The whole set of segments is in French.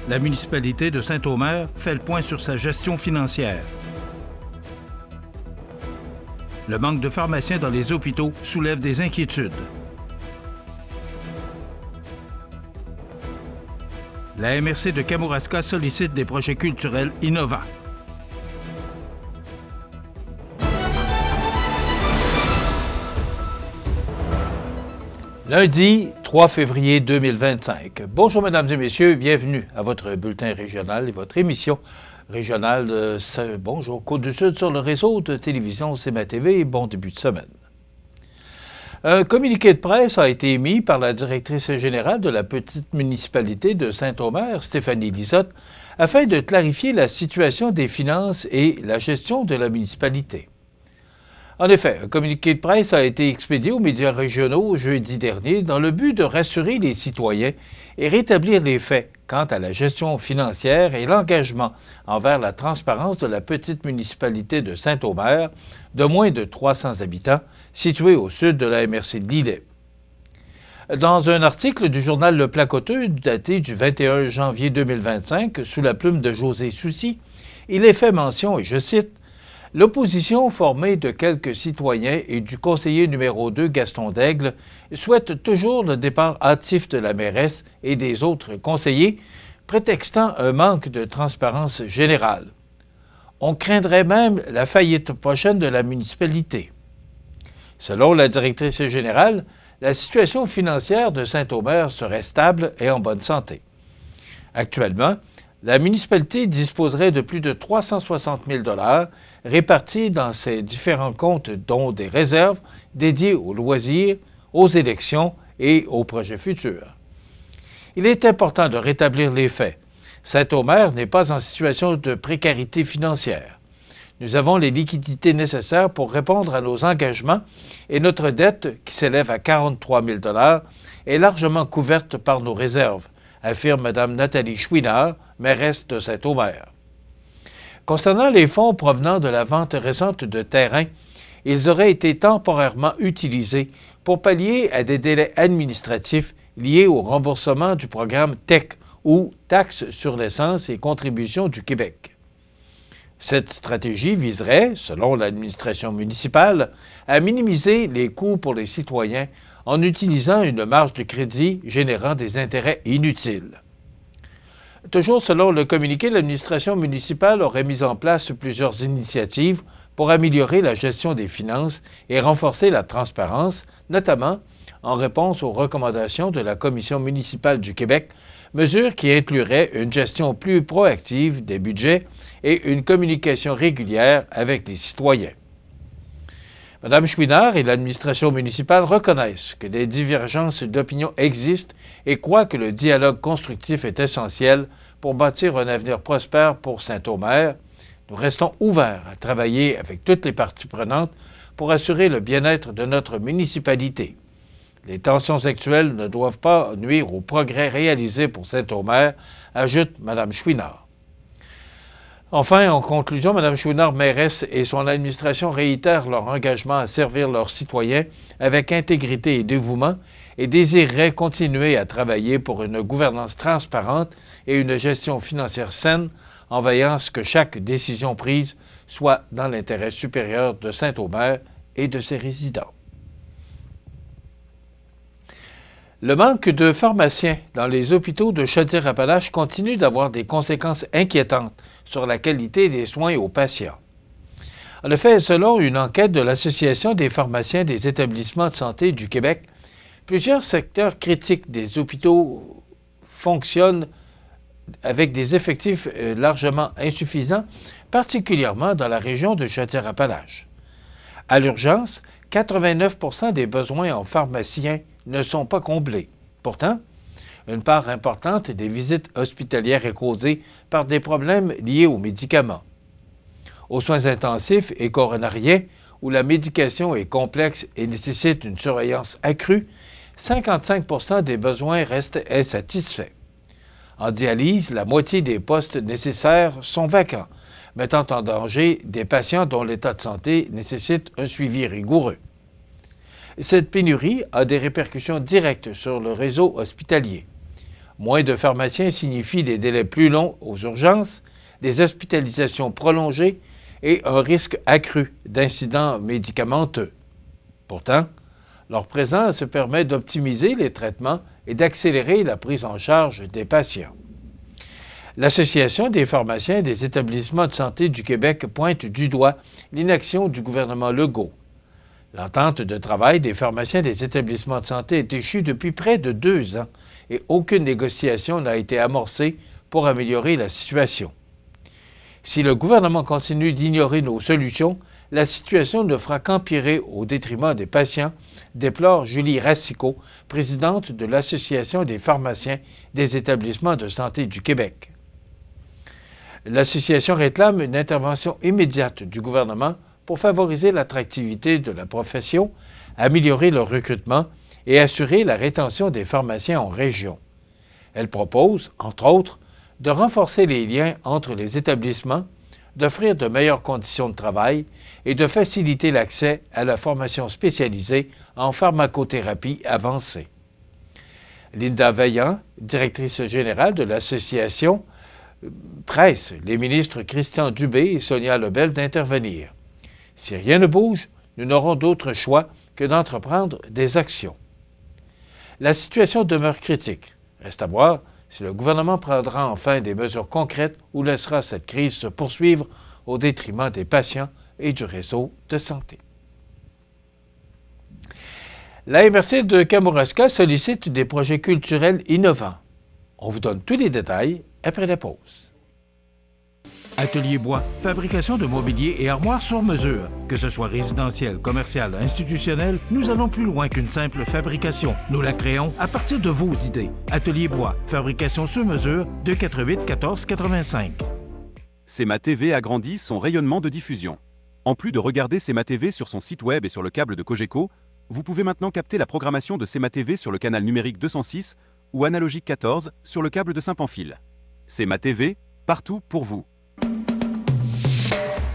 La municipalité de Saint-Omer fait le point sur sa gestion financière. Le manque de pharmaciens dans les hôpitaux soulève des inquiétudes. La MRC de Kamouraska sollicite des projets culturels innovants. Lundi 3 février 2025. Bonjour mesdames et messieurs, bienvenue à votre bulletin régional et votre émission régionale de Bonjour Côte-du-Sud sur le réseau de télévision CMA-TV. Bon début de semaine. Un communiqué de presse a été émis par la directrice générale de la petite municipalité de Saint-Omer, Stéphanie Lisotte, afin de clarifier la situation des finances et la gestion de la municipalité. En effet, un communiqué de presse a été expédié aux médias régionaux jeudi dernier dans le but de rassurer les citoyens et rétablir les faits quant à la gestion financière et l'engagement envers la transparence de la petite municipalité de Saint-Omer, de moins de 300 habitants, située au sud de la MRC de Lillet. Dans un article du journal Le Placoteux daté du 21 janvier 2025, sous la plume de José Soucy, il est fait mention, et je cite, « L'opposition formée de quelques citoyens et du conseiller numéro 2 Gaston Daigle souhaite toujours le départ hâtif de la mairesse et des autres conseillers, prétextant un manque de transparence générale. On craindrait même la faillite prochaine de la municipalité. » Selon la directrice générale, la situation financière de Saint-Omer serait stable et en bonne santé. Actuellement, la municipalité disposerait de plus de 360 000 $ répartis dans ses différents comptes, dont des réserves dédiées aux loisirs, aux élections et aux projets futurs. Il est important de rétablir les faits. Saint-Omer n'est pas en situation de précarité financière. Nous avons les liquidités nécessaires pour répondre à nos engagements et notre dette, qui s'élève à 43 000 $, est largement couverte par nos réserves, affirme Mme Nathalie Chouinard, mairesse de Saint-Omer. Concernant les fonds provenant de la vente récente de terrains, ils auraient été temporairement utilisés pour pallier à des délais administratifs liés au remboursement du programme TEC ou Taxe sur l'essence et contributions du Québec. Cette stratégie viserait, selon l'administration municipale, à minimiser les coûts pour les citoyens en utilisant une marge de crédit générant des intérêts inutiles. Toujours selon le communiqué, l'administration municipale aurait mis en place plusieurs initiatives pour améliorer la gestion des finances et renforcer la transparence, notamment en réponse aux recommandations de la Commission municipale du Québec, mesures qui incluraient une gestion plus proactive des budgets et une communication régulière avec les citoyens. Mme Chouinard et l'administration municipale reconnaissent que des divergences d'opinion existent et croient que le dialogue constructif est essentiel pour bâtir un avenir prospère pour Saint-Omer. Nous restons ouverts à travailler avec toutes les parties prenantes pour assurer le bien-être de notre municipalité. Les tensions actuelles ne doivent pas nuire aux progrès réalisés pour Saint-Omer, ajoute Mme Chouinard. Enfin, en conclusion, Mme Chouinard, mairesse, et son administration réitèrent leur engagement à servir leurs citoyens avec intégrité et dévouement et désireraient continuer à travailler pour une gouvernance transparente et une gestion financière saine en veillant à ce que chaque décision prise soit dans l'intérêt supérieur de Saint-Omer et de ses résidents. Le manque de pharmaciens dans les hôpitaux de Chaudière-Appalaches continue d'avoir des conséquences inquiétantes sur la qualité des soins aux patients. En effet, selon une enquête de l'Association des pharmaciens des établissements de santé du Québec, plusieurs secteurs critiques des hôpitaux fonctionnent avec des effectifs largement insuffisants, particulièrement dans la région de Chaudière-Appalaches. À l'urgence, 89 % des besoins en pharmaciens ne sont pas comblés. Pourtant, une part importante des visites hospitalières est causée par des problèmes liés aux médicaments. Aux soins intensifs et coronariens, où la médication est complexe et nécessite une surveillance accrue, 55 % des besoins restent insatisfaits. En dialyse, la moitié des postes nécessaires sont vacants, mettant en danger des patients dont l'état de santé nécessite un suivi rigoureux. Cette pénurie a des répercussions directes sur le réseau hospitalier. Moins de pharmaciens signifie des délais plus longs aux urgences, des hospitalisations prolongées et un risque accru d'incidents médicamenteux. Pourtant, leur présence permet d'optimiser les traitements et d'accélérer la prise en charge des patients. L'Association des pharmaciens des établissements de santé du Québec pointe du doigt l'inaction du gouvernement Legault. L'entente de travail des pharmaciens des établissements de santé est échue depuis près de 2 ans et aucune négociation n'a été amorcée pour améliorer la situation. Si le gouvernement continue d'ignorer nos solutions, la situation ne fera qu'empirer au détriment des patients, déplore Julie Racicot, présidente de l'Association des pharmaciens des établissements de santé du Québec. L'association réclame une intervention immédiate du gouvernement pour favoriser l'attractivité de la profession, améliorer le recrutement et assurer la rétention des pharmaciens en région. Elle propose, entre autres, de renforcer les liens entre les établissements, d'offrir de meilleures conditions de travail et de faciliter l'accès à la formation spécialisée en pharmacothérapie avancée. Linda Vaillant, directrice générale de l'association, presse les ministres Christian Dubé et Sonia Lebel d'intervenir. Si rien ne bouge, nous n'aurons d'autre choix que d'entreprendre des actions. La situation demeure critique. Reste à voir si le gouvernement prendra enfin des mesures concrètes ou laissera cette crise se poursuivre au détriment des patients et du réseau de santé. La MRC de Kamouraska sollicite des projets culturels innovants. On vous donne tous les détails après la pause. Atelier Bois, fabrication de mobilier et armoires sur mesure. Que ce soit résidentiel, commercial, institutionnel, nous allons plus loin qu'une simple fabrication. Nous la créons à partir de vos idées. Atelier Bois, fabrication sur mesure, 248 14 85. CEMA TV agrandit son rayonnement de diffusion. En plus de regarder CEMA TV sur son site web et sur le câble de Cogeco, vous pouvez maintenant capter la programmation de CEMA TV sur le canal numérique 206 ou analogique 14 sur le câble de Saint-Pamphile. CEMA TV, partout pour vous.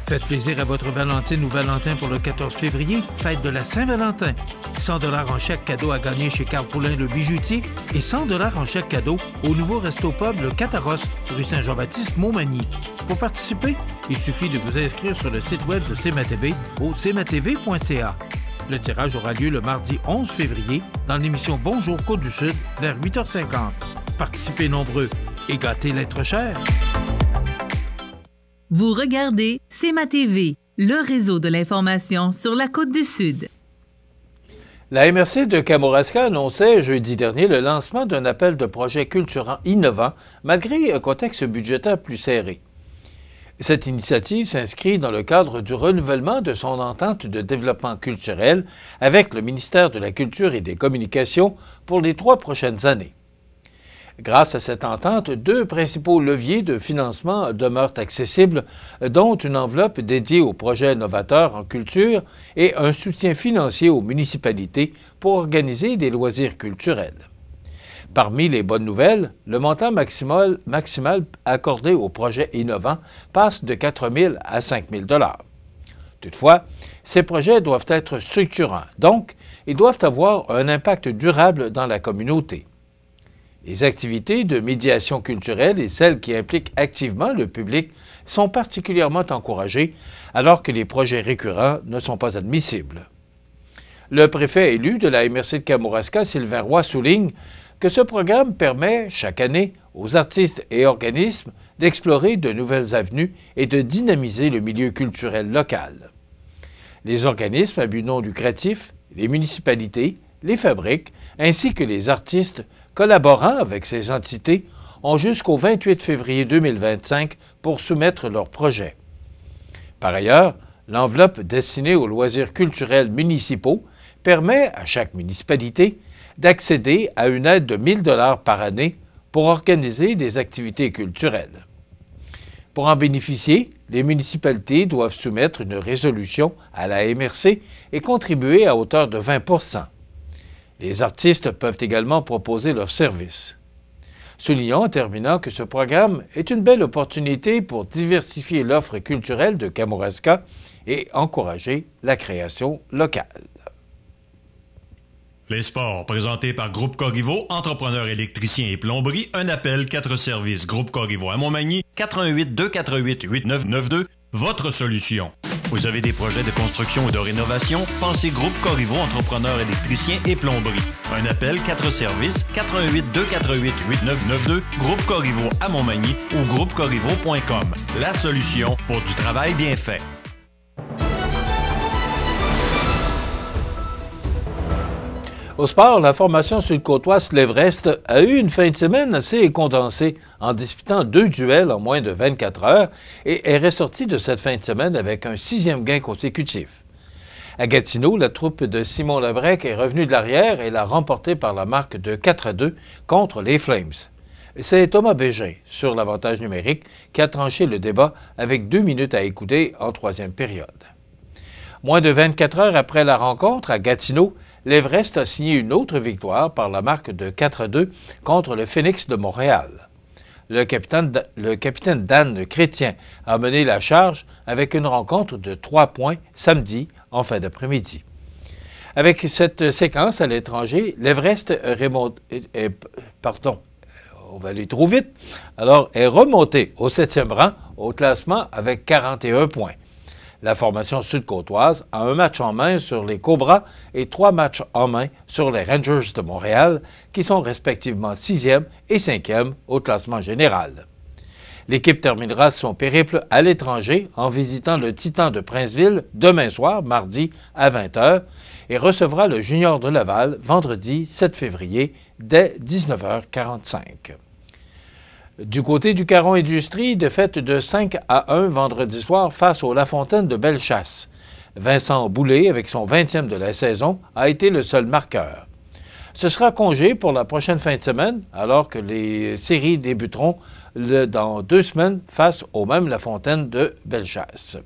Faites plaisir à votre Valentine ou Valentin pour le 14 février, fête de la Saint-Valentin. 100 $ en chèque cadeau à gagner chez Carl Poulin le bijoutier et 100 $ en chèque cadeau au nouveau Resto Pub le Cataros, rue Saint-Jean-Baptiste, Montmagny. Pour participer, il suffit de vous inscrire sur le site web de CEMA TV au cematv.ca. Le tirage aura lieu le mardi 11 février dans l'émission Bonjour Côte-du-Sud vers 8h50. Participez nombreux et gâtez l'être cher. Vous regardez CEMA TV, le réseau de l'information sur la Côte-du-Sud. La MRC de Kamouraska annonçait jeudi dernier le lancement d'un appel de projets culturels innovants malgré un contexte budgétaire plus serré. Cette initiative s'inscrit dans le cadre du renouvellement de son entente de développement culturel avec le ministère de la Culture et des Communications pour les 3 prochaines années. Grâce à cette entente, 2 principaux leviers de financement demeurent accessibles, dont une enveloppe dédiée aux projets novateurs en culture et un soutien financier aux municipalités pour organiser des loisirs culturels. Parmi les bonnes nouvelles, le montant maximal accordé aux projets innovants passe de 4 000 à 5 000 $. Toutefois, ces projets doivent être structurants, donc ils doivent avoir un impact durable dans la communauté. Les activités de médiation culturelle et celles qui impliquent activement le public sont particulièrement encouragées, alors que les projets récurrents ne sont pas admissibles. Le préfet élu de la MRC de Kamouraska, Sylvain Roy, souligne que ce programme permet, chaque année, aux artistes et organismes d'explorer de nouvelles avenues et de dynamiser le milieu culturel local. Les organismes à but non lucratif, les municipalités, les fabriques, ainsi que les artistes collaborant avec ces entités ont jusqu'au 28 février 2025 pour soumettre leurs projets. Par ailleurs, l'enveloppe destinée aux loisirs culturels municipaux permet à chaque municipalité d'accéder à une aide de 1 000 $ par année pour organiser des activités culturelles. Pour en bénéficier, les municipalités doivent soumettre une résolution à la MRC et contribuer à hauteur de 20 %. Les artistes peuvent également proposer leurs services. Soulignons en terminant que ce programme est une belle opportunité pour diversifier l'offre culturelle de Kamouraska et encourager la création locale. Les sports, présentés par Groupe Corriveau, entrepreneur électricien et plomberie, un appel, 4 services. Groupe Corriveau à Montmagny, 418 248 8992, votre solution. Vous avez des projets de construction ou de rénovation? Pensez Groupe Corriveau, entrepreneur électricien et plomberie. Un appel, 4 services, 418 248 8992, Groupe Corriveau à Montmagny ou groupecorriveau.com. La solution pour du travail bien fait. Au sport, la formation sud-côtoise l'Everest a eu une fin de semaine assez condensée en disputant 2 duels en moins de 24 heures et est ressortie de cette fin de semaine avec un 6e gain consécutif. À Gatineau, la troupe de Simon Lebrec est revenue de l'arrière et l'a remporté par la marque de 4-2 contre les Flames. C'est Thomas Bégin, sur l'avantage numérique, qui a tranché le débat avec 2 minutes à écouter en 3e période. Moins de 24 heures après la rencontre à Gatineau, l'Everest a signé une autre victoire par la marque de 4-2 contre le Phoenix de Montréal. Le capitaine Dan Chrétien a mené la charge avec une rencontre de 3 points samedi en fin d'après-midi. Avec cette séquence à l'étranger, l'Everest est remonté au 7e rang au classement avec 41 points. La formation sud-côtoise a un match en main sur les Cobras et 3 matchs en main sur les Rangers de Montréal, qui sont respectivement 6e et 5e au classement général. L'équipe terminera son périple à l'étranger en visitant le Titan de Princeville demain soir, mardi à 20h, et recevra le Junior de Laval vendredi 7 février dès 19h45. Du côté du Caron Industrie, défaite de 5-1 vendredi soir face au La Fontaine de Bellechasse. Vincent Boulay, avec son 20e de la saison, a été le seul marqueur. Ce sera congé pour la prochaine fin de semaine, alors que les séries débuteront dans 2 semaines face au même La Fontaine de Bellechasse.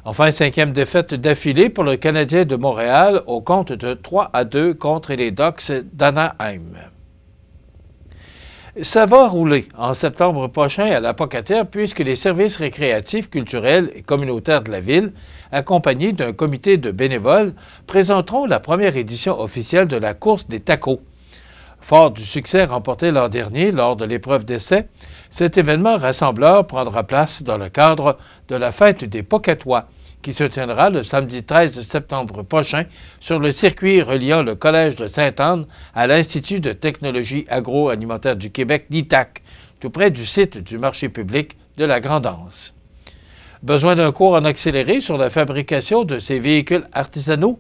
Enfin, 5e défaite d'affilée pour le Canadien de Montréal au compte de 3-2 contre les Ducks d'Anaheim. Ça va rouler en septembre prochain à la Pocatière puisque les services récréatifs, culturels et communautaires de la ville, accompagnés d'un comité de bénévoles, présenteront la première édition officielle de la course des tacos. Fort du succès remporté l'an dernier lors de l'épreuve d'essai, cet événement rassembleur prendra place dans le cadre de la fête des Pocatois, qui se tiendra le samedi 13 septembre prochain sur le circuit reliant le Collège de Sainte-Anne à l'Institut de technologie agroalimentaire du Québec, l'ITAC, tout près du site du marché public de la Grande-Anse. Besoin d'un cours en accéléré sur la fabrication de ces véhicules artisanaux?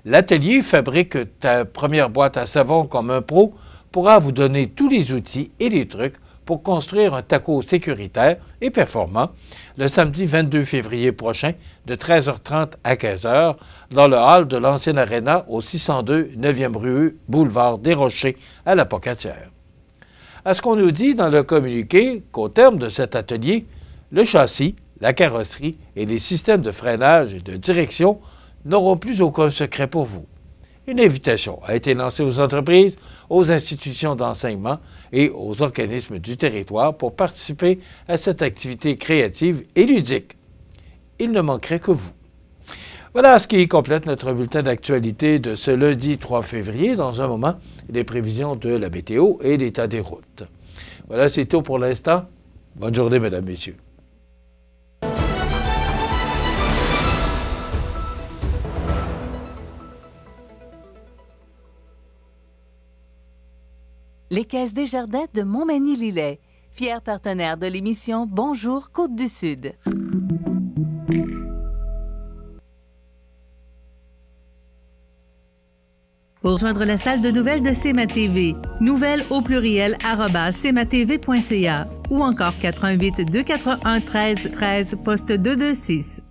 L'atelier Fabrique ta première boîte à savon comme un pro pourra vous donner tous les outils et les trucs pour construire un taco sécuritaire et performant le samedi 22 février prochain de 13h30 à 15h dans le hall de l'ancienne Arena au 602 9e rue Boulevard des Rochers à la Pocatière. À ce qu'on nous dit dans le communiqué qu'au terme de cet atelier, le châssis, la carrosserie et les systèmes de freinage et de direction n'auront plus aucun secret pour vous. Une invitation a été lancée aux entreprises, aux institutions d'enseignement et aux organismes du territoire pour participer à cette activité créative et ludique. Il ne manquerait que vous. Voilà ce qui complète notre bulletin d'actualité de ce lundi 3 février. Dans un moment, les prévisions de la météo et l'état des routes. Voilà, c'est tout pour l'instant. Bonne journée, mesdames, messieurs. Les Caisses Desjardins de Montmagny-Lillet, fiers partenaires de l'émission Bonjour Côte-du-Sud. Pour rejoindre la salle de nouvelles de CMA-TV, nouvelles au pluriel @cmatv.ca ou encore 88 241 13 13 poste 226.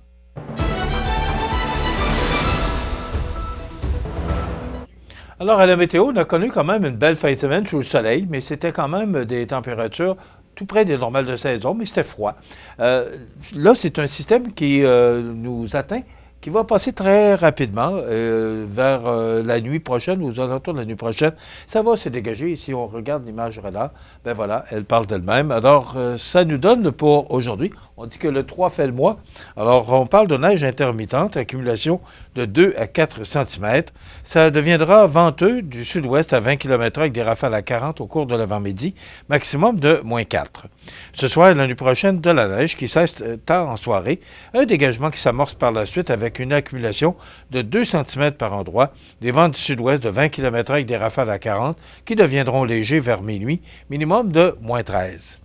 Alors, à la météo, on a connu quand même une belle fin de semaine sous le soleil, mais c'était quand même des températures tout près des normales de saison, mais c'était froid. Là, c'est un système qui nous atteint, qui va passer très rapidement vers la nuit prochaine, aux alentours de la nuit prochaine. Ça va se dégager. Et si on regarde l'image radar, ben voilà, elle parle d'elle-même. Alors, ça nous donne pour aujourd'hui, on dit que le 3 fait le mois. Alors, on parle de neige intermittente, accumulation de 2 à 4 cm. Ça deviendra venteux du sud-ouest à 20 km avec des rafales à 40 au cours de l'avant-midi, maximum de -4. Ce soir et la nuit prochaine, de la neige qui cesse tard en soirée. Un dégagement qui s'amorce par la suite avec une accumulation de 2 cm par endroit. Des vents du sud-ouest de 20 km avec des rafales à 40 qui deviendront légers vers minuit, minimum de -13.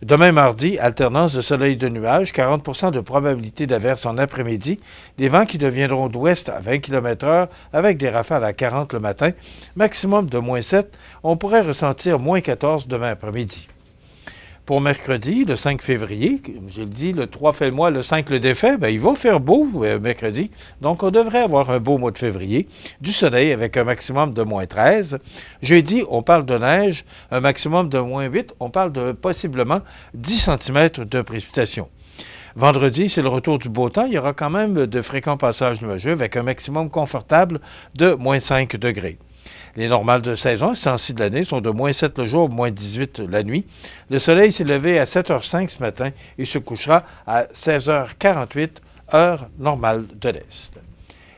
Demain mardi, alternance de soleil et de nuages, 40 de probabilité d'averse en après-midi, des vents qui deviendront d'ouest à 20 km/h avec des rafales à 40 le matin, maximum de -7. On pourrait ressentir -14 demain après-midi. Pour mercredi, le 5 février, comme je le dis, le 3 fait le mois, le 5 le défait, bien, il va faire beau mercredi. Donc, on devrait avoir un beau mois de février. Du soleil avec un maximum de -13. Jeudi, on parle de neige, un maximum de -8. On parle de possiblement 10 cm de précipitations. Vendredi, c'est le retour du beau temps. Il y aura quand même de fréquents passages nuageux avec un maximum confortable de -5 degrés. Les normales de saison, ci de l'année, sont de -7 le jour, -18 la nuit. Le soleil s'est levé à 7h05 ce matin et se couchera à 16h48, heure normale de l'Est.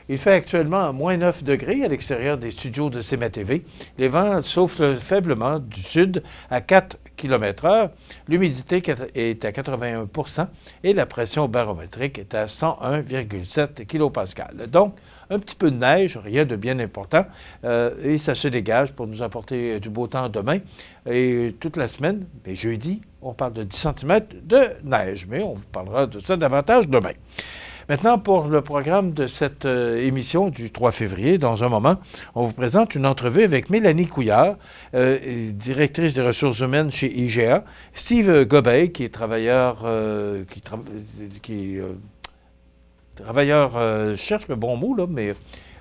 Il fait actuellement -9 degrés à l'extérieur des studios de CMA-TV. Les vents soufflent faiblement du sud à 4 km/h. L'humidité est à 81 et la pression barométrique est à 101,7 kPa. Donc, un petit peu de neige, rien de bien important, et ça se dégage pour nous apporter du beau temps demain. Et toute la semaine, mais jeudi, on parle de 10 cm de neige, mais on vous parlera de ça davantage demain. Maintenant, pour le programme de cette émission du 3 février, dans un moment, on vous présente une entrevue avec Mélanie Couillard, directrice des ressources humaines chez IGA, Steve Gobeil, qui est travailleur, cherche le bon mot, là, mais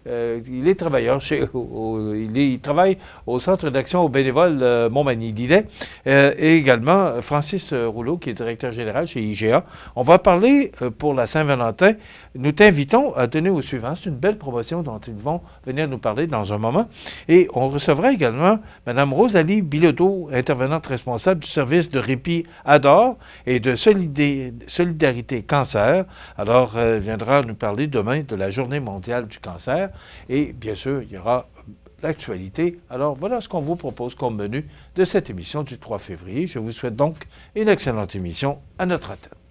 il est travailleur il travaille au Centre d'action aux bénévoles Montmagny-Lillet, et également Francis Rouleau, qui est directeur général chez IGA. On va parler pour la Saint-Valentin. Nous t'invitons à donner au suivant. C'est une belle promotion dont ils vont venir nous parler dans un moment. Et on recevra également Mme Rosalie Bilodeau, intervenante responsable du service de répit Adore et de Solidarité Cancer. Alors, elle viendra nous parler demain de la Journée mondiale du cancer. Et bien sûr, il y aura l'actualité. Alors, voilà ce qu'on vous propose comme menu de cette émission du 3 février. Je vous souhaite donc une excellente émission à notre antenne.